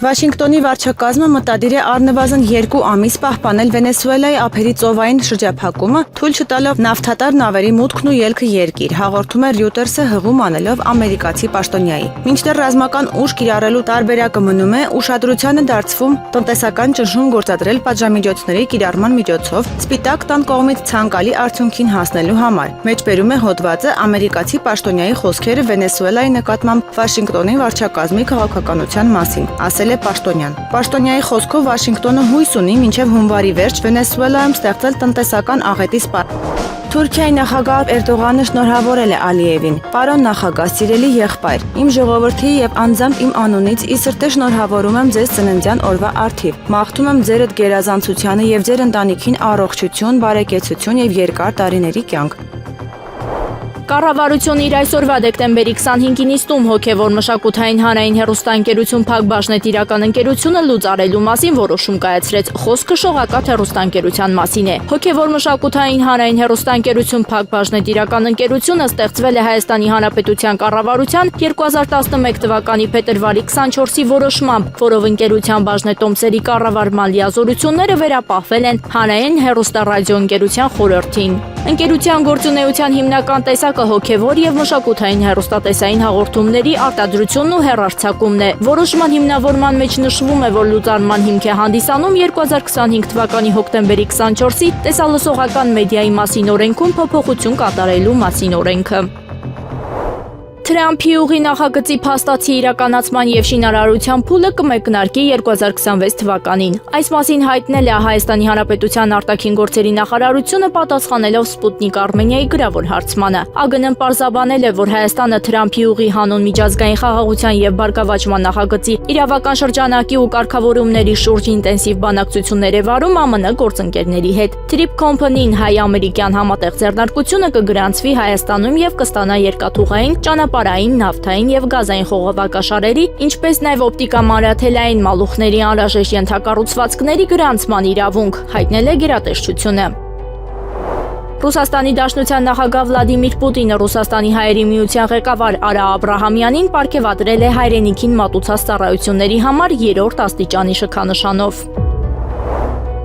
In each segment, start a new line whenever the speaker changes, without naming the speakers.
Վաշինգտոնի վարչակազմը մտադիր է առնվազն 2 ամիս պահպանել Վենեսուելայի ափերի ծովային շրջափակումը, թույլ չտալով նավթատար նավերի մուտքն ու ելքը երկիր, հաղորդում է Reuters-ը հղում անելով ամերիկացի պաշտոնյայի։ Մինչդեռ ռազմական ուժ կիրառելու տարբերակը մնում է, ուշադրությանը դարձվում տնտեսական ճնշում գործադրել պատժամիջոցների կիրառման միջոցով Սպիտակ տան կողմից ցանկալի արդյունքին հասնելու համար։ Մեջբերում է հոդվածը ամերիկացի պաշտոնյայի խոսքերը Վենեսուելայի նկատմամբ Վաշինգտոնի վարչակազմի քաղաքականության մասին, ասել է պաշտոնյան։ Պաշտոնյայի խոսքով Վաշինգտոնը հույս ունի մինչև հունվարի վերջ Վենեսուելայում ստեղծել տնտեսական աղետի Թուրքիայի նախագահ Էրդողանը շնորհավորել է Ալիևին։ Պարոն նախագահ, սիրելի եղբայր, իմ ժողովրդի եւ անձամբ իմ անունից ի սրտե շնորհավորում եմ ձեզ ծննդյան օրվա առթիվ։ Մաղթում եմ ձերդ գերազանցությանը եւ ձեր ընտանիքին առողջություն, բարեկեցություն եւ երկար տարիների կյանք։
Կառավարությունը իր այսօրվա դեկտեմբերի 25-ին նիստում հոգևոր մշակութային հանրային հեռուստաընկերություն Փակ Բաժնետիրական ընկերությունը լուծարելու մասին որոշում կայացրեց։ Խոսքը շողակաթ հեռուստաընկերության մասին է։ Հոգևոր մշակութային հանրային հեռուստաընկերություն Փակ Բաժնետիրական ընկերությունը ստեղծվել է Հայաստանի Հանրապետության կառավարության 2011 թվականի փետրվարի 24-ի որոշմամբ, որով ընկերության բաժնետոմսերի կառավարման լիազորությունները վերապահվել են Հանրային հեռուստառադիոընկերության խորհրդին։ Ընկերության գործունեության հիմնական տեսակը հոգևոր եւ մշակութային հեռուստատեսային հաղորդումների արտադրությունն ու հեռարձակումն է։ Որոշման հիմնավորման մեջ նշվում է, որ լուծարման հիմք է հանդիսանում 2025 թվականի հոկտեմբերի 24-ի տեսալսողական մեդիայի մասին օրենքում փոփոխություն կատարելու մասին օրենքը։ Թրամփի ուղի նախագծի փաստացի իրականացման եւ շինարարության փուլը կմեկնարկի 2026 թվականին։ Այս մասին հայտնել է Հայաստանի Հանրապետության արտաքին գործերի նախարարությունը պատասխանելով Սպուտնիկ Արմենիայի գրավոր հարցմանը։ ԱԳՆ-ն պարզաբանել է, որ Հայաստանը Թրամփի ուղի հանուն միջազգային խաղաղության եւ բարգավաճման նախագծի իրավական շրջանակի ու կարգավորումների շուրջ ինտենսիվ բանակցություններ է վարում ԱՄՆ գործընկերների հետ։ Trip Company-ն հայ-ամերիկյան համատեղ ձեռնարկությունը կգրանցվի Հայաստանում եւ կստանա երկաթուղային ճանապարհային, նավթային եւ գազային խողովակաշարերի, ինչպես նաեւ օպտիկամանրաթելային մալուխների անհրաժեշտ ենթակառուցվածքների գրանցման իրավունք, հայտնել է գերատեսչությունը։ Ռուսաստանի Դաշնության նախագահ Վլադիմիր Պուտինը Ռուսաստանի հայերի միության ղեկավար Արա Աբրահամյանին պարգևատրել է հայրենիքին մատուցած ծառայությունների համար 3-րդ աստիճանի շքանշանով։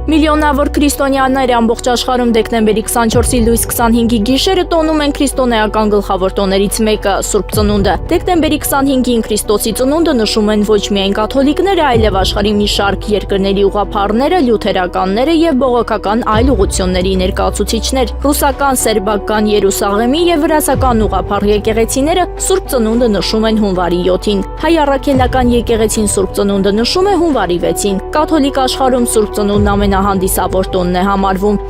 Միլիոնավոր քրիստոնյաներ ամբողջ աշխարհում դեկտեմբերի 24-ի լույս 25-ի գիշերը տոնում են քրիստոնեական գլխավոր տոներից մեկը՝ Սուրբ Ծնունդը։ Դեկտեմբերի 25-ին Քրիստոսի ծնունդը նշում են ոչ միայն կաթոլիկները, այլև աշխարհի մի շարք երկրների ուղղափառները, լյութերականները եւ բողոքական այլ ուղղությունների ներկայացուցիչներ։ Ռուսական, սերբական, Երուսաղեմի եւ վրացական ուղղափառ եկեղեցիները Սուրբ Ծնունդը նշում են հունվարի 7-ին։ Հայ առաքելական եկեղեցին Սուրբ Ծնունդը նշում է հունվարի 6-ին։ Կաթոլիկ աշխարհում Սուրբ Ծնունդն ամենահանդիսավոր տոնն է համարվում։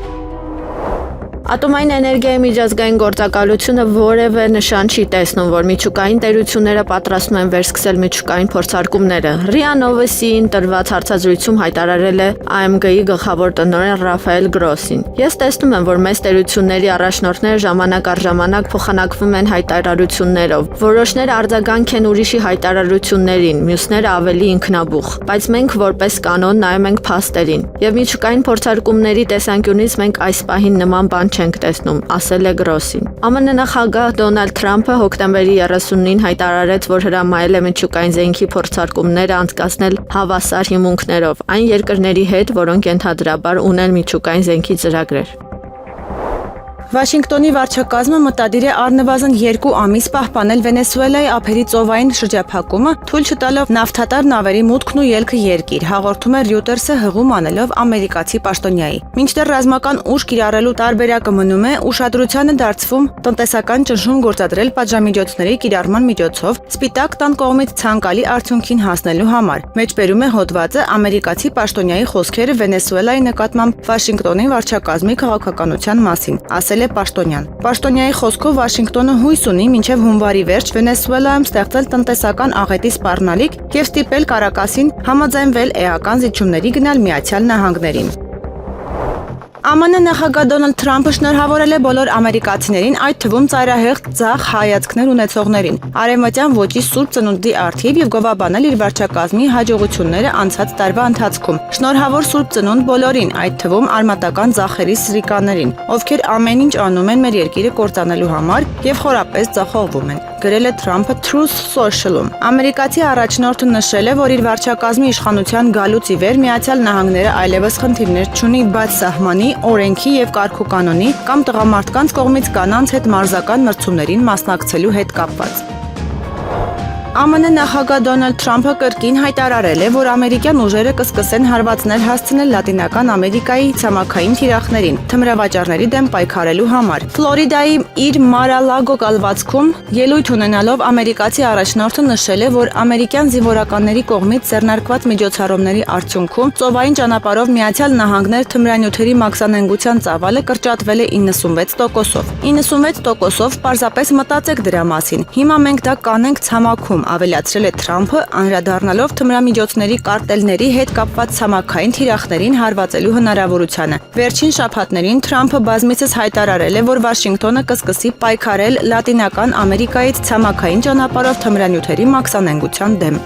Ատոմային էներգիայի միջազգային գործակալությունը որևէ նշան չի տեսնում, որ միջուկային տերությունները պատրաստվում են վերսկսել միջուկային փորձարկումները։ ՌԻԱ Նովոսիին տրված հարցազրույցում հայտարարել է AMG-ի գլխավոր տնօրեն Ռաֆայել Գրոսին։ Ես տեսնում եմ, որ մեծ տերությունների առաջնորդները ժամանակ առ ժամանակ փոխանակվում են հայտարարություններով։ Որոշները արձագանք են ուրիշի հայտարարություններին, մյուսները ավելի ինքնաբուխ։ Բայց մենք որպես կանոն նայում ենք փաստերին։ Եվ միջուկային փորձարկումների տեսանկյունից մենք այս պահին նման բան չենք տեսնում, ասել է Գրոսին։ ԱՄՆ նախագահ Դոնալդ Թրամփը հոկտեմբերի 30-ին հայտարարեց, որ հրամայել է միջուկային զենքի փորձարկումները անցկացնել հավասար հիմունքներով այն երկրների հետ, որոնք ենթադրաբար ունեն միջուկային զենքի ծրագրեր։
Վաշինգտոնի վարչակազմը մտադիր է առնվազն 2 ամիս պահպանել Վենեսուելայի ափերի ծովային շրջափակումը, թույլ չտալով նավթատար նավերի մուտքն ու ելքը երկիր, հաղորդում է Reuters-ը հղում անելով ամերիկացի պաշտոնյայի։ Մինչդեռ ռազմական ուժ կիրառելու տարբերակը մնում է, ուշադրությանը դարձվում տնտեսական ճնշում գործադրել պատժամիջոցների կիրառման միջոցով Սպիտակ տան կողմից ցանկալի արդյունքին հասնելու համար։ Մեջբերում է հոդվածը ամերիկացի պաշտոնյայի խոսքերը Վենեսուելայի նկատմամբ Վաշինգտոնի վարչակազմի քաղաքականության մասին, ասել է պաշտոնյան։ Պաշտոնյայի խոսքով Վաշինգտոնը հույս ունի մինչև հունվարի վերջ Վենեսուելայում ստեղծել տնտեսական աղետի սպառնալիք եւ ստիպել Կարակասին համաձայնվել էական զիջումների գնալ Միացյալ Նահանգներին։ ԱՄՆ նախագահ Դոնալդ Թրամփը շնորհավորել է բոլոր ամերիկացիներին, այդ թվում ծայրահեղ ձախ հայացքներ ունեցողներին, արևմտյան ոճի Սուրբ Ծնունդի առթիվ եւ գովաբանել իր վարչակազմի հաջողությունները անցած տարվա ընթացքում։ Շնորհավոր Սուրբ Ծնունդ բոլորին, այդ թվում արմատական ձախերի սրիկաներին, ովքեր ամեն ինչ անում են մեր երկիրը կործանելու համար եւ խորապես ձախողվում են։ գրել է Թրամփը Truth Social-ում։ Ամերիկացի առաջնորդը նշել է, որ իր վարչակազմի իշխանության գալուց ի վեր Միացյալ Նահանգները այլևս խնդիրներ չունի բաց սահմանի, օրենքի եւ կարգուկանոնի կամ տղամարդկանց կողմից կանանց հետ մարզական մրցումներին մասնակցելու հետ կապված։ ԱՄՆ նախագահ Դոնալդ Թրամփը կրկին հայտարարել է, որ ամերիկյան ուժերը կսկսեն հարվածներ հասցնել Լատինական Ամերիկայի ցամաքային թիրախներին թմրավաճառների դեմ պայքարելու համար։ Ֆլորիդայի իր Mar-a-Lago կալվածքում ելույթ ունենալով ամերիկացի առաջնորդը նշել է, որ ամերիկյան զինվորականների կողմից ձեռնարկված միջոցառումների արդյունքում ծովային ճանապարհով Միացյալ Նահանգներ թմրանյութերի մաքսանենգության ծավալը կրճատվել է 96%-ով։ 96%-ով պարզապես մտածեք դրա մասին։ Հիմա մենք դա կանենք ցամաքում, ավելացրել է Թրամփը, անդրադառնալով թմրամիջոցների կարտելների հետ կապված ցամաքային թիրախներին հարվածելու հնարավորությանը։ Վերջին շաբաթներին Թրամփը բազմիցս հայտարարել է, որ Վաշինգտոնը կսկսի պայքարել Լատինական Ամերիկայից ցամաքային ճանապարհով թմրանյութերի մաքսանենգության դեմ։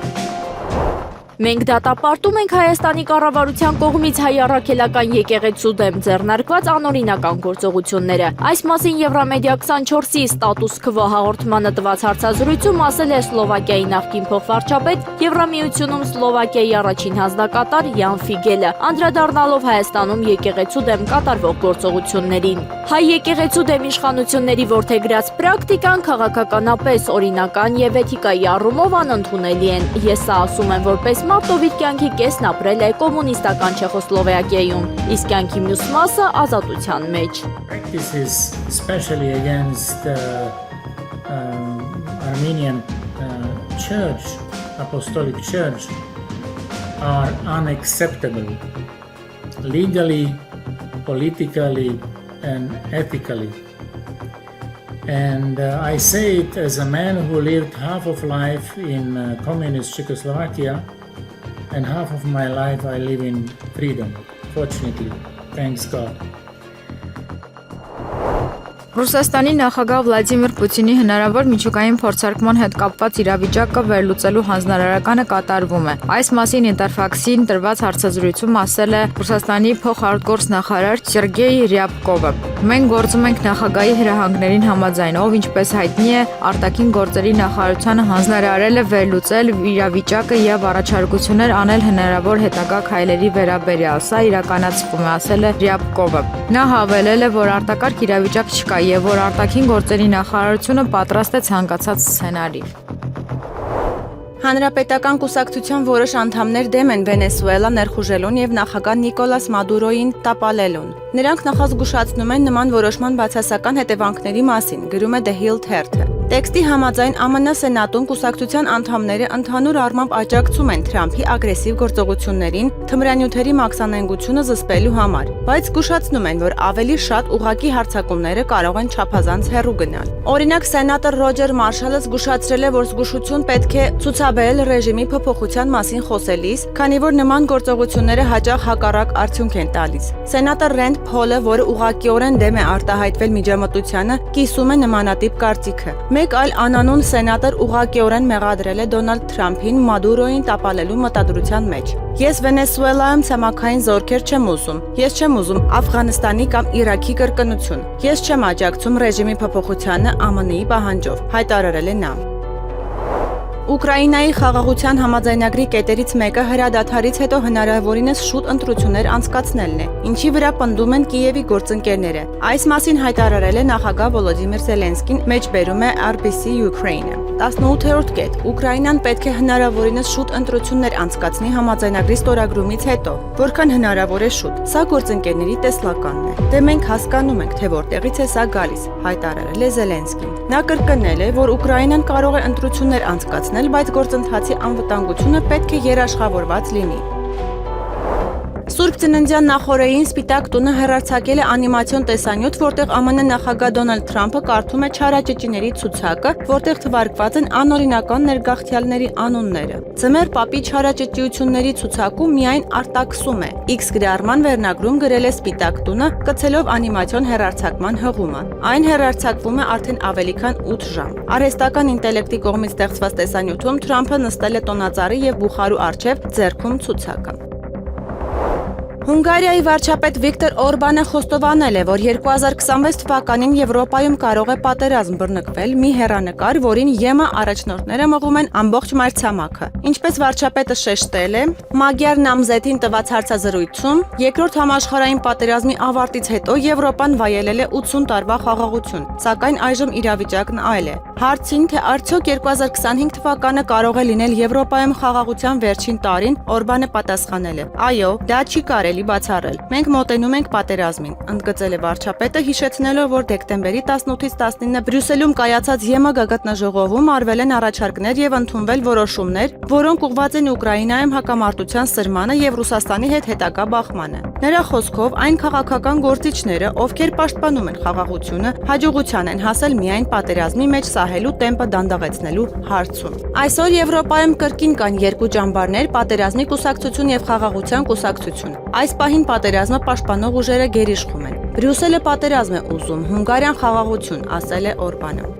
Մենք դատապարտում ենք Հայաստանի կառավարության կողմից հայ առաքելական եկեղեցու դեմ ձեռնարկված անօրինական գործողությունները։ Այս մասին Եվրամեդիա 24-ի ստատուս քվո հաղորդմանը տված հարցազրույցում ասել է Սլովակիայի նախկին փոխվարչապետ, Եվրամիությունում Սլովակիայի առաջին հանձնակատար Յան Ֆիգելը, անդրադառնալով Հայաստանում եկեղեցու դեմ կատարվող գործողություններին։ Հայ եկեղեցու դեմ իշխանությունների որդեգրած պրակտիկան քաղաքականապես, օրինական եւ էթիկայի առումով անընդունելի են։ Ես սա ասում եմ որպես Մարտով իր կյանքի կեսն ապրել է կոմունիստական Չեխոսլովակիայում, իսկ կյանքի մյուս մասը ազատության մեջ։
Practices, especially against Armenian Church, Apostolic Church, are unacceptable legally, politically, and ethically. And I say it as a man who lived half of life in communist Czechoslovakia, and half of my life I live in freedom, fortunately, thanks God.
Ռուսաստանի նախագահ Վլադիմիր Պուտինի հնարավոր միջուկային փորձարկման հետ կապված իրավիճակը վերլուծելու հանձնարարականը կատարվում է։ Այս մասին Ինտերֆաքսին տրված հարցազրույցում ասել է Ռուսաստանի փոխարտգործ նախարար Սերգեյ Ռյաբկովը։ Մենք գործում ենք նախագահի հրահանգներին համաձայն, ով ինչպես հայտնի է, արտաքին գործերի նախարարությանը հանձնարարել է վերլուծել իրավիճակը եւ առաջարկություններ անել հնարավոր հետագա քայլերի վերաբերյալ։ Սա իրականացվում է, ասել է Ռյաբկովը։ Նա հավելել է, որ արտակարգ իրավիճակ չկա եւ որ արտաքին գործերի նախարարությունը պատրաստ է ցանկացած սցենարի։
Հանրապետական կուսակցության որոշ անդամներ դեմ են Վենեսուելա ներխուժելուն եւ նախագահ Նիկոլաս Մադուրոյին տապալելուն։ Նրանք նախազգուշացնում են նման որոշման բացասական հետևանքների մասին, գրում է The Hill թերթը։ Տեքստի համաձայն ԱՄՆ Սենատում կուսակցության անդամները ընդհանուր առմամբ աջակցում են Թրամփի ագրեսիվ գործողություններին թմրանյութերի մաքսանենգությունը զսպելու համար, բայց զգուշացնում են, որ ավելի շատ ուղղակի հարձակումները կարող են չափազանց հեռու գնալ։ Օրինակ, սենատոր Ռոջեր Մարշալը զգուշացրել է, որ զգուշություն պետք է ցուցաբերել ռեժիմի փոփոխության մասին խոսելիս, քանի որ նման գործողությունները հաճախ հակառակ արդյունք են տալիս։ Սենատոր Ռենդ Փոլը, որը ուղղակիորեն դեմ է արտահայտվել միջամտությանը, կիսում է նմանատիպ կարծիքը։ Մեկ այլ անանուն սենատոր ուղղակիորեն մեղադրել է Դոնալդ Թրամփին Մադուրոյին տապալելու մտադրության մեջ։ Ես Վենեսուելայում ցամաքային զորքեր չեմ ուզում։ Ես չեմ ուզում Աֆղանստանի կամ Իրաքի կրկնություն։ Ես չեմ աջակցում ռեժիմի փոփոխությանը ԱՄՆ-ի պահանջով, հայտարարել է նա։ Ուկրաինայի խաղաղության համաձայնագրի կետերից մեկը հրադադարից հետո հնարավորինս շուտ ընտրություններ անցկացնելն է, ինչի վրա պնդում են Կիևի գործընկերները։ Այս մասին հայտարարել է նախագահ Վոլոդիմիր Զելենսկին, մեջբերում է RBC Ukraine-ը։ 18-րդ կետ. Ուկրաինան պետք է հնարավորինս շուտ ընտրություններ անցկացնի համաձայնագրի ստորագրումից հետո, որքան հնարավոր է շուտ։ Սա գործընկերների տեսլականն է։ Դե մենք հասկանում ենք, թե որտեղից է սա գալիս, հայտարարել է Զելենսկին։ Նա կրկնել է, որ Ուկրաինան կարող է ընտրություններ անցկացնել, բայց գործընթացի անվտանգությունը պետք է երաշխավորված լինի։ Սուրբ Ծննդյան նախօրեին Սպիտակ տունը հեռարձակել է անիմացիոն տեսանյութ, որտեղ ԱՄՆ նախագահ Դոնալդ Թրամփը կարդում է չարաճճիների ցուցակը, որտեղ թվարկված են անօրինական ներգաղթյալների անունները։ Ձմեռ պապի չարաճճիությունների ցուցակում միայն արտաքսում է։ X գրառման վերնագրում գրել է Սպիտակ տունը, կցելով անիմացիոն հեռարձակման հղումը։ Այն հեռարձակվում է արդեն ավելի քան 8 ժամ։ Արհեստական ինտելեկտի կողմից ստեղծված տեսանյութում Թրամփը նստել է տոնածառի եւ բուխարու առջև, ձեռքում ցուցակը։ Հունգարիայի վարչապետ Վիկտոր Օրբանը խոստովանել է, որ 2026 թվականին Եվրոպայում կարող է պատերազմ բռնկվել մի հեռանկար, որին ԵՄ առաջնորդները մղում են ամբողջ մայրցամաքը։ Ինչպես վարչապետը շեշտել է, Magyar Namzet-ին տված հարցազրույցում, երկրորդ համաշխարհային պատերազմի ավարտից հետո Եվրոպան վայելել է 80 տարվա խաղաղություն, սակայն այժմ իրավիճակն այլ է։ Հարցին, թե արդյոք 2025 թվականը կարող է լինել Եվրոպայում խաղաղության վերջին տարին, Օրբանը պատասխանել է. «Այո, դա չի կարելի բացառել։ Մենք մոտենում ենք պատերազմին», ընդգծել է վարչապետը, հիշեցնելով, որ դեկտեմբերի 18-ից 19 Բրյուսելում կայացած ԵՄ գագաթնաժողովում արվել են առաջարկներ եւ ընդունվել որոշումներ, որոնք ուղղված են Ուկրաինայում հակամարտության սրմանը եւ Ռուսաստանի հետ հետագա բախմանը։ Նրա խոսքով, այն քաղաքական գործիչները, ովքեր պաշտպանում են խաղաղությունը, հաջողության են հասել միայն պատերազմի մեջ սահելու տեմպը դանդաղեցնելու հարցում։ Այսօր Եվրոպայում կրկին կան երկու ճամբարներ՝ պատերազմի կուսակցություն եւ խաղաղության կուսակցություն։ Այս պահին պատերազմը պաշտպանող ուժերը գերիշխում են։ Բրյուսելը պատերազմ է ուզում, Հունգարիան խաղաղություն, ասել է Օրբանը։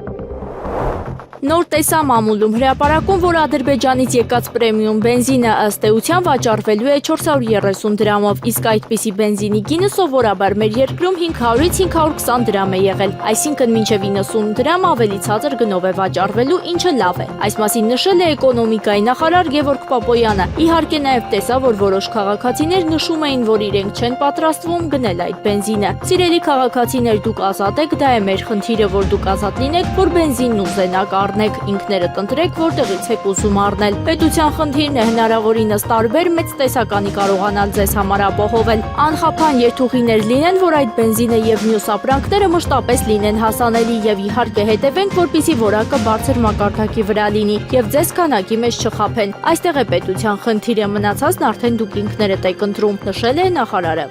Նոր տեսամամուլում հրապարակում, որ Ադրբեջանից եկած պրեմիում բենզինը ըստ էության վաճառվելու է 430 դրամով, իսկ այդպիսի բենզինի գինը սովորաբար մեր երկրում 500-ից 520 դրամ է եղել, այսինքն մինչև 90 դրամ ավելի ցածր գնով է վաճառվելու, ինչը լավ է։ Այս մասին նշել է էկոնոմիկայի նախարար Գևորգ Պապոյանը։ Իհարկե նաև տեսա, որ որոշ քաղաքացիներ նշում էին, որ իրենք չեն պատրաստվում գնել այդ բենզինը։ Սիրելի քաղաքացիներ, դուք ազատ եք, դա է մեր խնդիրը, որ դուք ազատ լինեք, որ բենզինն ուզենաք առնեք, ինքներդ ընտրեք, որտեղից եք ուզում առնել։ Պետության խնդիրն է հնարավորինս տարբեր մեծ տեսականի կարողանալ ձեզ համար ապահովել։ Անխափան երթուղիներ լինեն, որ այդ բենզինը եւ մյուս ապրանքները մշտապես լինեն հասանելի եւ իհարկե հետևենք, որպիսի որակը բարձր մակարդակի վրա լինի եւ ձեզ քանակի մեջ չխափեն։ Այստեղ է պետության խնդիրը, մնացածն արդեն դուք ինքներդ եք ընտրում, նշել է նախարարը։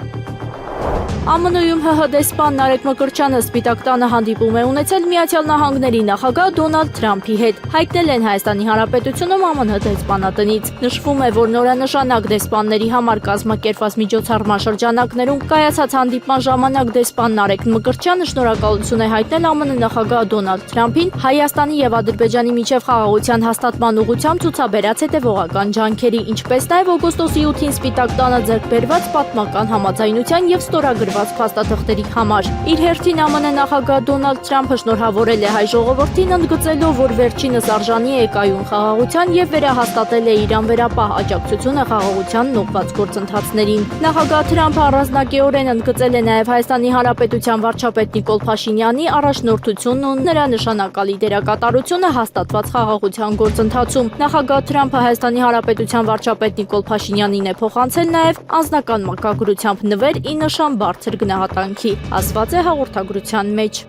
ԱՄՆ-ում ՀՀ դեսպան Նարեկ Մկրտչյանը Սպիտակ տանը հանդիպում է ունեցել Միացյալ Նահանգների նախագահ Դոնալդ Թրամփի հետ, հայտնել են Հայաստանի Հանրապետությունում ԱՄՆ դեսպանատնից։ Նշվում է, որ նորանշանակ դեսպանների համար կազմակերպված միջոցառման շրջանակներում կայացած հանդիպման ժամանակ դեսպան Նարեկ Մկրտչյանը շնորհակալություն է հայտնել ԱՄՆ նախագահ Դոնալդ Թրամփին Հայաստանի եւ Ադրբեջանի միջև խաղաղության հաստատման ուղղությամբ ցուցաբերած հետևողական ջանքերի, ինչպես նաեւ օգոստոսի 8-ին Սպիտակ տանը ձեռք բերված պատմական համաձայնության եւ ստորագրված փաստաթղթերի համար։ Իր հերթին ԱՄՆ նախագահ Դոնալդ Թրամփը շնորհավորել է հայ ժողովրդին, ընդգծելով, որ վերջինս արժանի է կայուն խաղաղության եւ վերահաստատել է իր անվերապահ աջակցությունը խաղաղությանն ուղղված գործընթացներին։ Նախագահ Թրամփը առանձնակեորեն ընդգծել է նաեւ Հայաստանի Հանրապետության վարչապետ Նիկոլ Փաշինյանի առաջնորդությունն ու նրա նշանակալի դերակատարությունը հաստատված խաղաղության գործընթացում։ Նախագահ Թրամփը Հայաստանի Հանրապետության վարչապետ Նիկոլ Փաշինյանին է փոխանցել նաեւ անձնական մակագրությամբ նվեր ի նշան բարձր գնահատանքի, ասված է հաղորդագրության մեջ։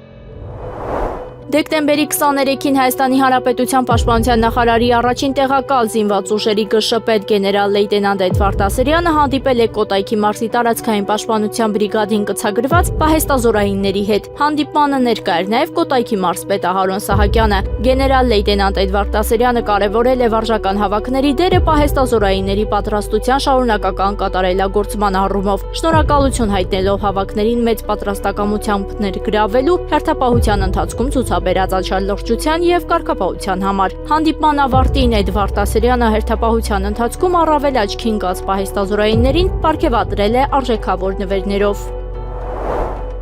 Դեկտեմբերի 23-ին Հայաստանի Հանրապետության պաշտպանության նախարարի առաջին տեղակալ զինված ուժերի ԳՇՊետ գեներալ լեյտենանտ Էդվարդ Ասերյանը հանդիպել է Կոտայքի մարզի տարածքային պաշտպանության բրիգադին կցագրված պահեստազորայինների հետ։ Հանդիպմանը ներկա էր նաև Կոտայքի մարզպետ Ահարոն Սահակյանը։ Գեներալ լեյտենանտ Էդվարդ Ասերյանը կարևորել է վարժական հավաքների դերը պահեստազորայինների պատրաստության շարունակական կատարելագործման առումով։ Շնորհակալություն հայտնելով հավաքներին մեծ պատրաստակամությամբ ներգրավելու հերթապահության ընթացքում բերած անշարժողջության եւ կարգապահության համար։ Հանդիպման ավարտին Էդվարդ Ասերյանը հերթապահության ընթացքում առավել աչքի ընկած պահեստազորայիններին պարգևատրել է արժեքավոր նվերներով։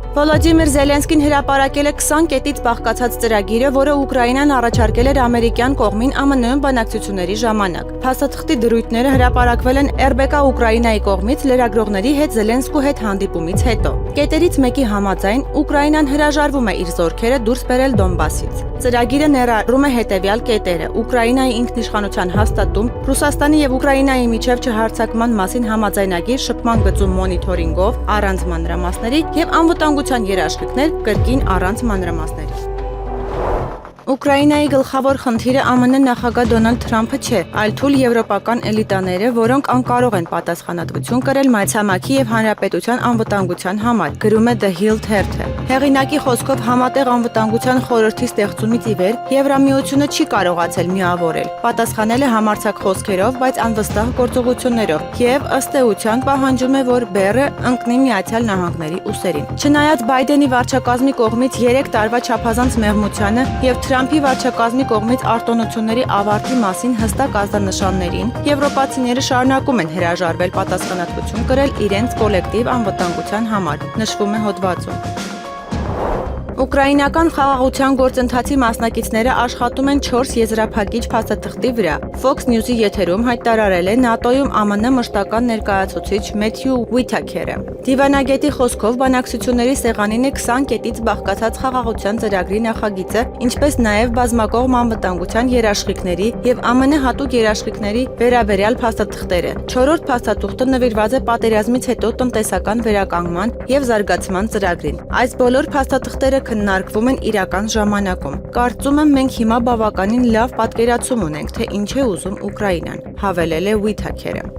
Վոլոդիմիր Զելենսկին հրապարակել է 20 կետից բաղկացած ծրագիրը, որը Ուկրաինան առաջարկել էր ամերիկյան կողմին ԱՄՆ-ում բանակցությունների ժամանակ։ Փաստաթղթի դրույթները հրապարակվել են RBK Ուկրաինայի կողմից լրագրողների հետ Զելենսկու հետ հանդիպումից հետո։ Կետերից մեկի համաձայն Ուկրաինան հրաժարվում է իր զորքերը դուրս բերել Դոնբասից։ Ծրագիրը ներառում է հետևյալ կետերը՝ Ուկրաինայի ինքնիշխանության հաստատում, Ռուսաստանի եւ Ուկրաինայի միջև չհարձակման մասին համաձայնագիր շփման գծում մոնիթորինգով, առանց մանրամասների եւ անվտանգության երաշխիքներ կրկին առանց մանրամասների։ Ուկրաինայի գլխավոր խնդիրը ԱՄՆ նախագահ Դոնալդ Թրամփը չէ, այլ թույլ եվրոպական էլիտաները, որոնք անկարող են պատասխանատվություն կրել մայրցամաքի եւ հանրապետության անվտանգության համար, գրում է The Hill թերթը։ Հեղինակի խոսքով համատեղ անվտանգության խորհրդի ստեղծումից ի վեր Եվրամիությունը չի կարողացել միավորել, պատասխանել է համարձակ խոսքերով, բայց անվստահ գործողություններով եւ ըստ էության պահանջում է, որ բեռը ընկնի Միացյալ Նահանգների ուսերին։ Չնայած Բայդենի վարչակազմի կողմից 3 տարվա չափազանց մեղմությանը եւ Թրամփի վարչակազմի կողմից արտոնությունների ավարտի մասին հստակ ազդանշաններին եվրոպացիները շարունակում են հրաժարվել պատասխանատվություն կրել իրենց կոլեկտիվ անվտանգության համար, նշվում է հոդվածում։ Ուկրաինական խաղաղության գործընթացի մասնակիցները աշխատում են 4 եզրափակիչ փաստաթղթի վրա։ Fox News-ի եթերում հայտարարել է ՆԱՏՕ-ում ԱՄՆ մշտական ներկայացուցիչ Մեթյու Ուիթաքերը։ Դիվանագետի խոսքով բանակցությունների սեղանին է 20 կետից բաղկացած խաղաղության ծրագրի նախագիծը, ինչպես նաև բազմակողմ անվտանգության երաշխիքների եւ ԱՄՆ հատուկ երաշխիքների վերաբերյալ փաստաթղթերը։ 4-րդ փաստաթուղթը նվիրված է պատերազմից հետո տնտեսական վերականգնման եւ զարգացման ծրագրին։ Այս բոլոր փաստաթղթերը քննարկվում են իրական ժամանակում։ Կարծում եմ մենք հիմա բավականին լավ պատկերացում ունենք, թե ինչ է ուզում Ուկրաինան, հավելել է Ուիթաքերը։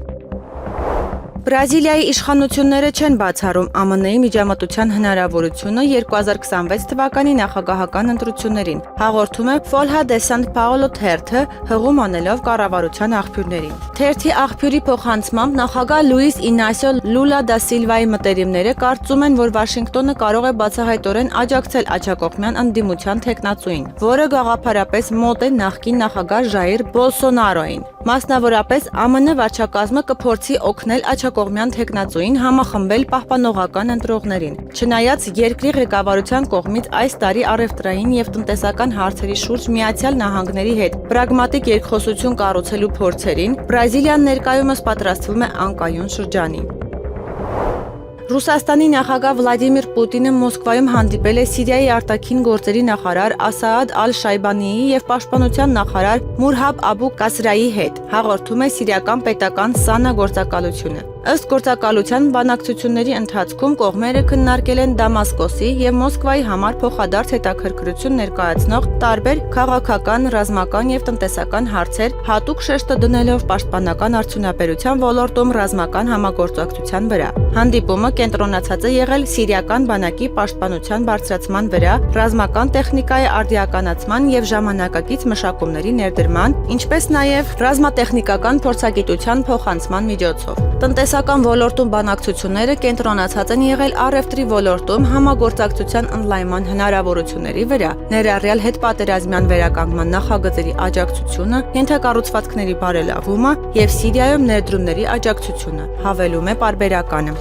Բրազիլիայի իշխանությունները չեն բացառում ԱՄՆ-ի միջամտության հնարավորությունը 2026 թվականի նախագահական ընտրություններին, հաղորդում է Folha de São Paulo թերթը, հղում անելով կառավարության աղբյուրներին։ Թերթի աղբյուրի փոխանցմամբ նախագահ Լուիս Ինասիո Լուլա դա Սիլվայի մտերիմները կարծում են, որ Վաշինգտոնը կարող է բացահայտորեն աջակցել աջակողմյան ընդդիմության թեկնածուին, որը գաղափարապես մոտ է նախկին նախագահ Ժայր Բոլսոնարոին։ Մասնավորապես ԱՄՆ վարչակազմը կփորձի օգնել աջակողմյան թեկնածուին համախմբել պահպանողական ընտրողներին։ Չնայած երկրի ղեկավարության կողմից այս տարի առևտրային եւ տնտեսական հարցերի շուրջ Միացյալ Նահանգների հետ պրագմատիկ երկխոսություն կառուցելու փորձերին, Բրազիլիան ներկայումս պատրաստվում է անկայուն շրջանի։ Ռուսաստանի նախագահ Վլադիմիր Պուտինը Մոսկվայում հանդիպել է Սիրիայի արտաքին գործերի նախարար Ասաադ Ալ-Շայբանիի եւ պաշտպանության նախարար Մուրհաբ Աբու Կասրայի հետ, հաղորդում է Սիրիական պետական ՍԱՆԱ գործակալությունը։ Ըստ գործակալության բանակցությունների ընթացքում կողմերը քննարկել են Դամասկոսի եւ Մոսկվայի համար փոխադարձ հետաքրքրություն ներկայացնող տարբեր քաղաքական, ռազմական եւ տնտեսական հարցեր, հատուկ շեշտը դնելով պաշտպանական արդյունաբերության ոլորտում ռազմական համագործակցության վրա։ Հանդիպումը կենտրոնացած է եղել սիրիական բանակի պաշտպանության բարձրացման վրա, ռազմական տեխնիկայի արդիականացման եւ ժամանակակից մշակումների ներդրման, ինչպես նաեւ ռազմատեխնիկական փորձագիտության փոխանցման միջոցով։ Տնտեսական ոլորտում բանակցությունները կենտրոնացած են եղել առևտրի ոլորտում համագործակցության ընդլայնման հնարավորությունների վրա, ներառյալ հետպատերազմյան վերականգնման նախագծերի աջակցությունը, ենթակառուցվածքների բարելավումը եւ Սիրիայում ներդրումների աջակցությունը, հավելում է պարբերականը։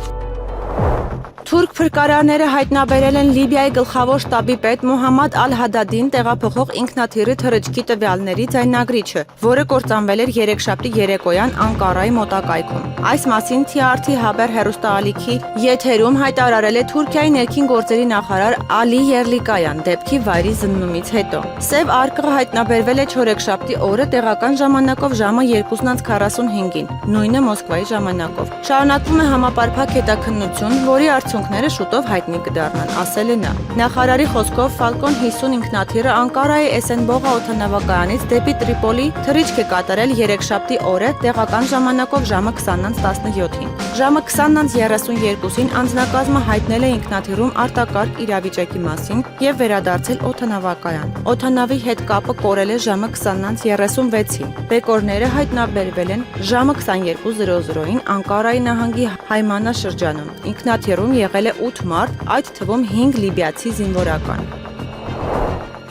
Թուրք փրկարարները հայտնաբերել են Լիբիայի գլխավոր շտաբի պետ Մոհամմադ Ալ-Հադադին տեղափոխող ինքնաթիռի թռիչքի տվյալների ձայնագրիչը, որը կործանվել էր երեքշաբթի երեկոյան Անկարայի մոտակայքում։ Այս մասին TRT Haber հեռուստաալիքի եթերում հայտարարել է Թուրքիայի ներքին գործերի նախարար Ալի Եռլիկայան դեպքի վայրի զննումից հետո։ Սև արկղը հայտնաբերվել է չորեքշաբթի օրը տեղական ժամանակով ժամը 2:45-ին, նույնը Մոսկվայի ժամանակով։ Շարունակվում է համապարփակ հետաքննություն, որի արդյունքները շուտով հայտնի կդառնան, ասել է նա։ Նախարարի խոսքով Falcon 50 ինքնաթիռը Անկարայի Էսենբողա օդանավակայանից դեպի Տրիպոլի թռիչք է կատարել երեքշաբթի օրը տեղական ժամանակով ժամը 20:17-ին։ Ժամը 20:32-ին անձնակազմը հայտնել է ինքնաթիռում արտակարգ իրավիճակի մասին եւ վերադարձել օդանավակայան։ Օդանավի հետ կապը կորել է ժամը 20:36-ին։ Բեկորները հայտնաբերվել են ժամը 22:00-ին Անկարայի նահանգի Հայմանա շրջանում։ Ինքնաթիռում եղել է 8 մարդ, այդ թվում 5 լիբիացի զինվորական։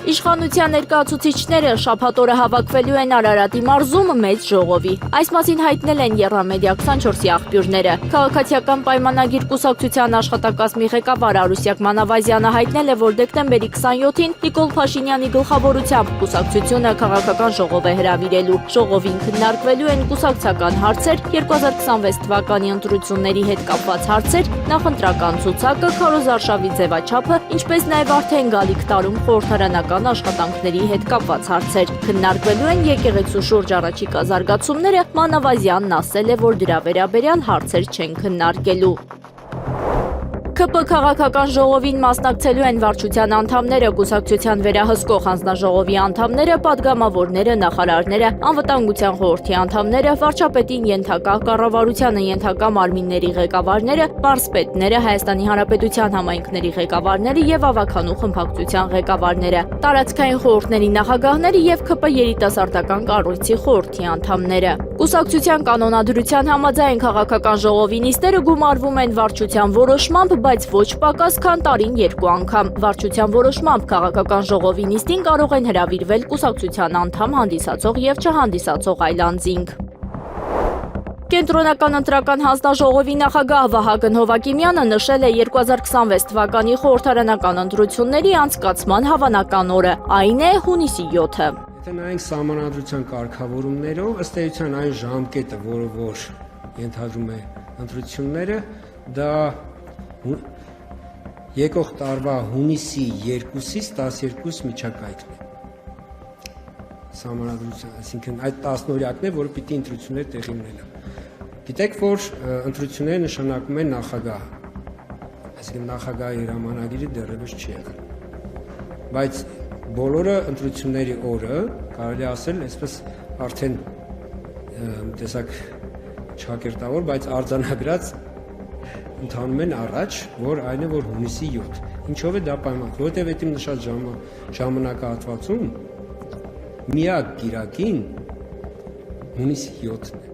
Իշխանության ներկայացուցիչները շաբաթ օրը հավաքվելու են Արարատի մարզում մեծ ժողովի։ Այս մասին հայտնել են Եռամեդիա 24-ի աղբյուրները։ Քաղաքացիական պայմանագիր կուսակցության աշխատակազմի ղեկավար Արուսյակ Մանավազյանը հայտնել է, որ դեկտեմբերի 27-ին Նիկոլ Փաշինյանի գլխավորությամբ կուսակցությունը քաղաքական ժողով է հրավիրելու։ Ժողովին քննարկվելու են կուսակցական հարցեր, 2026 թվականի ընտրությունների հետ կապված հարցեր, նախընտրական ցուցակը, քարոզարշավի ձևաչափը, ինչպես նաև արդեն գալիք տարում խորհրդարանական աշխատանքների հետ կապված հարցեր։ Քննարկվելու են եկեղեցու շուրջ առաջիկա զարգացումները, Մանավազյանն ասել է, որ դրա վերաբերյալ հարցեր չեն քննարկելու։ ԿՊ քաղաքական ժողովին մասնակցելու են վարչության անդամները, կուսակցության վերահսկող հանձնաժողովի անդամները, падգամավորները, նախարարները, անվտանգության խորհրդի անդամները, վարչապետին ենթակա, կառավարությանը ենթակա մարմինների ղեկավարները, մարզպետները, Հայաստանի Հանրապետության համայնքների ղեկավարները եւ ավականու խմբակցության ղեկավարները, տարածքային խորհուրդների նախագահները եւ ԿՊ երիտասարդական կառույցի խորհրդի անդամները։ Կուսակցության կանոնադրության համաձայն քաղաքական ժողովի նիստերը գումարվում են վարչության որոշմամբ, բայց ոչ պակաս քան տարին 2 անգամ։ Վարչության որոշմամբ քաղաքական ժողովի նիստին կարող են հրավիրվել կուսակցության անդամ, հանդիսացող եւ չհանդիսացող այլ անձինք։ Կենտրոնական ընտրական հանձնաժողովի նախագահ Վահագն Հովակիմյանը նշել է 2026 թվականի խորհրդարանական ընտրությունների անցկացման հավանական օրը, այն է հունիսի 7-ը։
Եթե նայենք սահմանադրության կարգավորումներով, ըստ էության այն ժամկետը, որը որ ենթադրում է ընտրությունները, դա եկող տարվա հունիսի 2-ից 12 միջակայքն է։ Սահմանադրության, այսինքն այդ 10-օրյակն է, որը պիտի ընտրություններ տեղի ունենան։ Գիտեք, որ ընտրությունները նշանակում են նախագահը, այսինքն նախագահի հրամանագիրը դեռևս չի եղել, բայց բոլորը ընտրությունների օրը, կարելի ասել, այսպես արդեն տեսակ չակերտավոր, բայց արձանագրած ընթանում են առաջ, որ այն է, որ հունիսի 7, ինչով է դա պայման, որտեղ այդ իմ նշած ժամանակահատվածում միակ գիրակին հունիսի 7-ն է։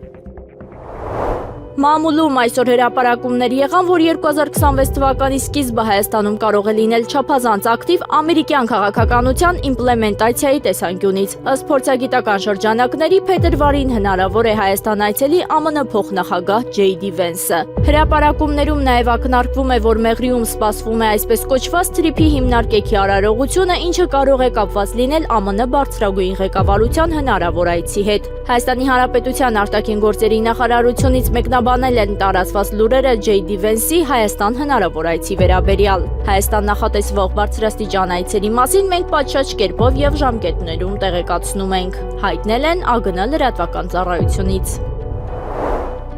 Մամուլում այսօր հրապարակումներ եղան, որ 2026 թվականի սկիզբը Հայաստանում կարող է լինել չափազանց ակտիվ ամերիկյան քաղաքականության իմպլեմենտացիայի տեսանկյունից։ Ըստ փորձագիտական շրջանակների փետրվարին հնարավոր է Հայաստան այցելի ԱՄՆ փոխնախագահ Ջեյ Դի Վենսը։ Հրապարակումներում նաև ակնարկվում է, որ Մեղրիում սպասվում է այսպես կոչված թրիփի հիմնարկեքի արարողությունը, ինչը կարող է կապված լինել ԱՄՆ բարձրագույն ղեկավարության հնարավոր այցի հետ։ Հայաստանի Հանրապետության արտաքին գործերի նախարարությունից մեկնաբանել են տարածված լուրերը Ջեյ Դի Վենսի Հայաստան հնարավոր այցի վերաբերյալ։ Հայաստան նախատեսվող բարձրաստիճան այցերի մասին մենք պատշաճ կերպով եւ ժամկետներում տեղեկացնում ենք, հայտնել են ԱԳՆ լրատվական ծառայությունից։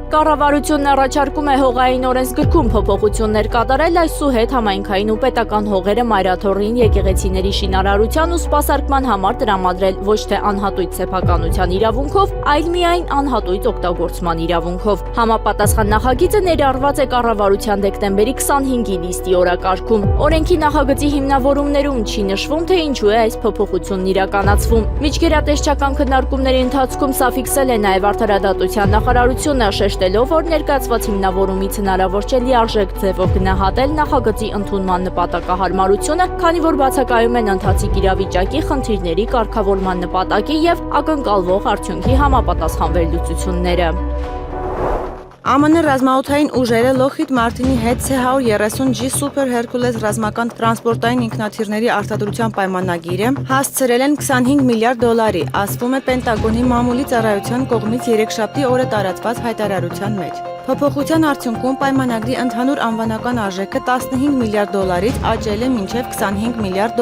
Կառավարությունն առաջարկում է հողային օրենսգրքում փոփոխություններ կատարել այսուհետ համայնքային ու պետական հողերը մայրաթոռին եկեղեցիների շինարարության ու սպասարկման համար տրամադրել ոչ թե անհատույթ սեփականության իրավունքով, այլ միայն անհատույթ օգտագործման իրավունքով։ Համապատասխան նախագիծը ներառված է կառավարության դեկտեմբերի 25-ի նիստի օրակարգում։ Օրենքի նախագծի հիմնավորումներում չի նշվում, թե ինչու է այս փոփոխությունն իրականացվում։ Միջգերատեսչական քննարկումների ընթացքում սա ֆիքսել է նաև Արդարադատության նախարարությունը, շեշտելով, որ ներկայացված հիմնավորումից հնարավոր չէ լիարժեք ձևով գնահատել նախագծի ընդունման նպատակահարմարությունը, քանի որ բացակայում են ընթացիկ իրավիճակի խնդիրների կարգավորման նպատակի եւ ակնկալվող արդյունքի համապատասխան վերլուծությունները։
ԱՄՆ ռազմաօդային ուժերը Lockheed Martin-ի հետ C-130G Super Hercules ռազմական տրանսպորտային ինքնաթիռների արտադրության պայմանագիրը հասցրել են $25 միլիարդ, ասվում է Պենտագոնի մամուլի ծառայության կողմից երեքշաբթի օրը տարածված հայտարարության մեջ։ Փոփոխության արդյունքում պայմանագրի ընդհանուր անվանական արժեքը $15 միլիարդից աճել է մինչև $25 միլիարդ,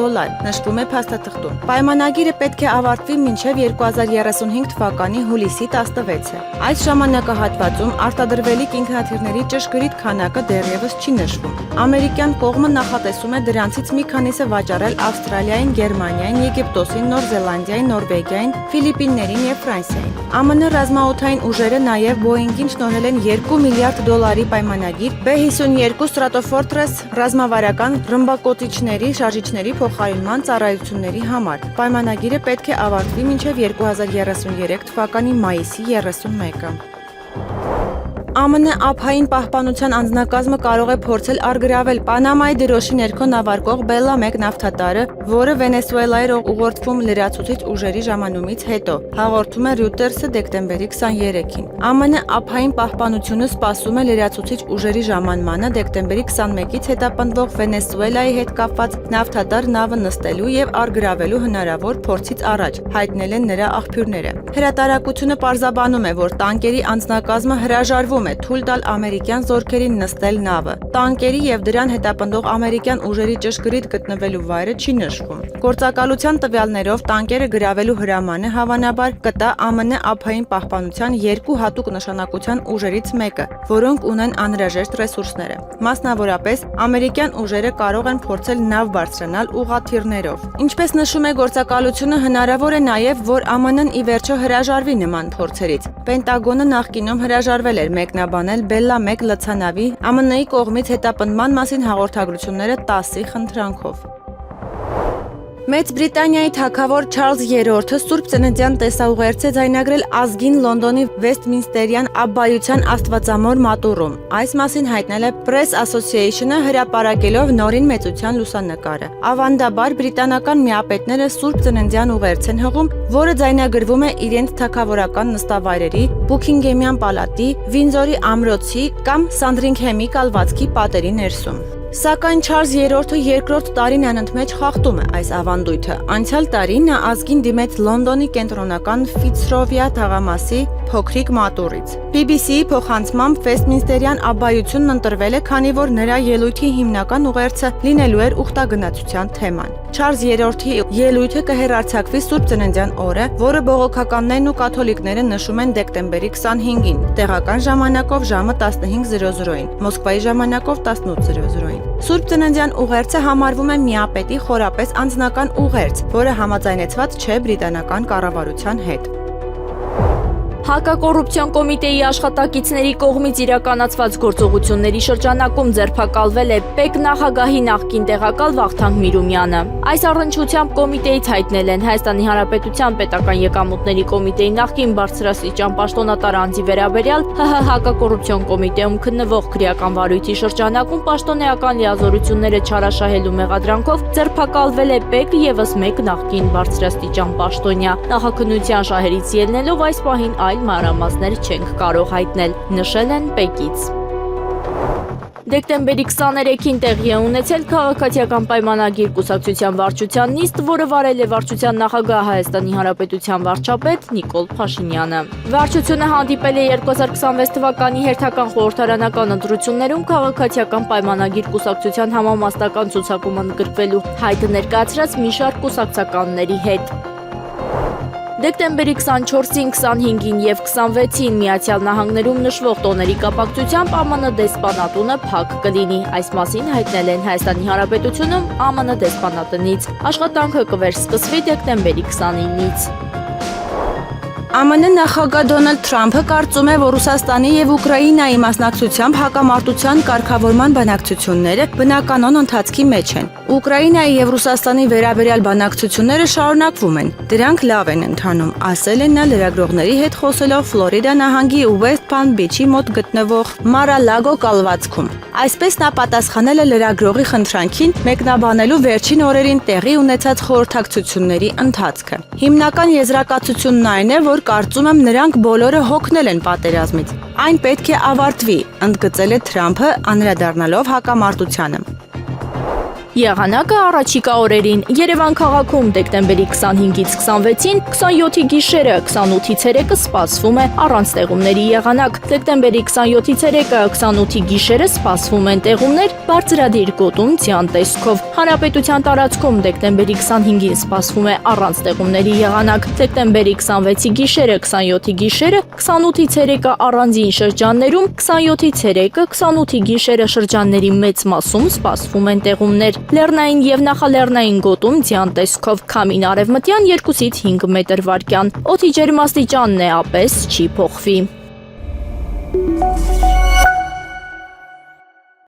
նշվում է փաստաթղթում։ Պայմանագիրը պետք է ավարտվի մինչև 2035 թվականի հուլիսի 16-ը։ Այս ժամանակահատվածում արտադրվելիք ինքնաթիռների ճշգրիտ քանակը դեռևս չի նշվում։ Ամերիկյան կողմը նախատեսում է դրանցից մի քանիսը վաճառել Ավստրալիային, Գերմանիային, Եգիպտոսին, Նոր Զելանդիային, Նորվեգիային, Ֆիլիպիններին եւ Ֆրանսիային։ ԱՄՆ ռազմաօդային ուժերը նաեւ Boeing-ին շնորհել են $2 միլիարդ պայմանագիր B-52 Stratofortress ռազմավարական ռմբակոծիչների շարժիչների փոխարինման ծառայությունների համար։ Պայմանագիրը պետք է ավարտվի մինչև 2033 թվականի մայիսի 31-ը։ ԱՄՆ ափային պահպանության անձնակազմը կարող է փորձել առգրավել Պանամայի դրոշի ներքո նավարկող Բելլա 1 նավթատարը, որը Վենեսուելայի ուղղորդվում լրացուցիչ ուժերի ժամանումից հետո, հաղորդում է Reuters-ը դեկտեմբերի 23-ին։ ԱՄՆ ափային պահպանությունը սպասում է լրացուցիչ ուժերի ժամանմանը դեկտեմբերի 21-ից հետապնդվող Վենեսուելայի հետ կապված նավթատար նավը նստելու եւ առգրավելու հնարավոր փորձից առաջ, հայտնել են նրա աղբյուրները։ Հրատարակությունը պարզաբանում է, որ տանկերի անձնակազմը հրաժարվում է թույլ տալ ամերիկյան զորքերին նստել նավը։ Տանկերի եւ դրան հետապնդող ամերիկյան ուժերի ճշգրիտ գտնվելու վայրը չի նշվում։ Գործակալության տվյալներով տանկերը գրավելու հրամանը հավանաբար կտա ԱՄՆ ափային պահպանության երկու հատուկ նշանակության ուժերից մեկը, որոնք ունեն անհրաժեշտ ռեսուրսները։ Մասնավորապես, ամերիկյան ուժերը կարող են փորձել նավ բարձրանալ ուղղաթիռներով։ Ինչպես նշում է գործակալությունը, հնարավոր է նաեւ, որ ԱՄՆ-ն ի վերջո հրաժարվի նման փորձերից։ Պենտագոնը նախկինում հրաժարվել էր մեկնաբանել Բելլա 1 լցանավի ԱՄՆ-ի կողմից հետապնդման մասին հաղորդագրությունները 10-ի խնդրանքով։ Մեծ Բրիտանիայի թագավոր Չարլզ III-ը Սուրբ Ծննդյան տեսաուղերձ է ձայնագրել ազգին Լոնդոնի Վեսթմինստերյան Աբբայության Աստվածամոր մատուռում։ Այս մասին հայտնել է Press Association-ը հրապարակելով նորին մեծության լուսանկարը։ Ավանդաբար բրիտանական միապետները Սուրբ Ծննդյան ուղերձ են հղում, որը ձայնագրվում է իրենց թագավորական նստավայրերի, Բուքինգեմյան պալատի, Վինձորի ամրոցի կամ Սանդրինգհեմի կալվածքի պատերի ներսում։ Սակայն Չարլզ III-ը երկրորդ տարին անընդմեջ խախտում է այս ավանդույթը։ Անցյալ տարի նա ազգին դիմեց Լոնդոնի կենտրոնական Ֆիցրովիա թաղամասի փոքրիկ մատուռից։ BBC-ի փոխանցմամբ Վեսթմինստերյան Աբբայությունն ընտրվել է, քանի որ նրա ելույթի հիմնական ուղերձը լինելու էր ուխտագնացության թեման։ Չարլզ III-ի ելույթը կհեռարձակվի Սուրբ Ծննդյան օրը, որը բողոքականներն ու կաթոլիկները նշում են դեկտեմբերի 25-ին, տեղական ժամանակով ժամը 15:00-ին, Մոսկվայի ժամանակով 18:00-ին։ Սուրբ Ծննդյան ուղերձը համարվում է միապետի խորապես անձնական ուղերձ, որը համաձայնեցված չէ բրիտանական կառավարության հետ։
Հակակոռուպցիոն կոմիտեի աշխատակիցների կողմից իրականացված գործողությունների շրջանակում ձերբակալվել է ՊԵԿ նախագահի նախկին տեղակալ Վախթանգ Միրումյանը։ Այս առնչությամբ կոմիտեից հայտնել են Հայաստանի Հանրապետության պետական եկամուտների կոմիտեի նախկին բարձրաստիճան պաշտոնատար անձի վերաբերյալ ՀՀ հակակոռուպցիոն կոմիտեում քննվող քրեական վարույթի շրջանակում պաշտոնեական լիազորությունները չարաշահելու մեղադրանքով ձերբակալվել է ՊԵԿ ևս մեկ նախկին բարձրաստիճան պաշտոնյա։ Նախաքննության շահերից ելնելով այս պահին այլ մանրամասներ չենք կարող հայտնել, նշել են ՊԵԿ-ից։ Դեկտեմբերի 23-ին տեղի է ունեցել քաղաքացիական պայմանագիր կուսակցության վարչության նիստ, որը վարել է վարչության նախագահ Հայաստանի Հանրապետության վարչապետ Նիկոլ Փաշինյանը։ Վարչությունը հանդիպել է 2026 թվականի հերթական խորհրդարանական ընտրություններում քաղաքացիական պայմանագիր կուսակցության համամասնական ցուցակում ընդգրկվելու հայտ ներկայացրած մի շարք կուսակցականների հետ։ Դեկտեմբերի 24-ին, 25-ին եւ 26-ին Միացյալ Նահանգներում նշվող տոների կապակցությամբ ԱՄՆ դեսպանատունը փակ կլինի։ Այս մասին հայտնել են Հայաստանի Հանրապետությունում ԱՄՆ դեսպանատնից։ Աշխատանքը կվերսկսվի դեկտեմբերի 29-ից։
ԱՄՆ նախագահ Դոնալդ Թրամփը կարծում է, որ Ռուսաստանի եւ Ուկրաինայի մասնակցությամբ հակամարտության կարգավորման բանակցությունները բնականon ընթացքի մեջ են։ Ուկրաինայի եւ Ռուսաստանի վերաբերյալ բանակցությունները շարունակվում են։ Դրանք լավ են ընթանում, ասել է նա լրագրողների հետ խոսելով Ֆլորիդա նահանգի West Palm Beach-ի մոտ գտնվող Mar-a-Lago կալվածքում։ Այսպես նա պատասխանել է լրագրողի խնդրանքին մեկնաբանելու վերջին օրերին տեղի ունեցած խորհրդակցությունների ընթացքը։ Հիմնական եզրակացությունն այն է, որ կարծում եմ նրանք բոլորը հոգնել են պատերազմից։ Այն պետք է ավարտվի, ընդգծել է Թրամփը, անդրադառնալով հակամարտությանը։
Եղանակը առաջիկա օրերին Երևան քաղաքում դեկտեմբերի 25-ից 26-ին, 27-ի գիշերը, 28-ի ցերեկը սպասվում է առանց տեղումների եղանակ։ Դեկտեմբերի 27-ի ցերեկը, 28-ի գիշերը սպասվում են տեղումներ բարձրադիր գոտում ձյան տեսքով։ Հանրապետության տարածքում դեկտեմբերի 25-ին սպասվում է առանց տեղումների եղանակ։ Դեկտեմբերի 26-ի գիշերը, 27-ի գիշերը, 28-ի ցերեկը առանձին շրջաններում, 27-ի ցերեկը, 28-ի գիշերը շրջանների մեծ մասում սպասվում են տեղումներ։ Լեռնային եւ նախալեռնային գոտում ձյան տեսքով, քամին արևմտյան 2-ից 5 մետր վարկյան։ Օդի ջերմաստիճանն է ապես չի փոխվի։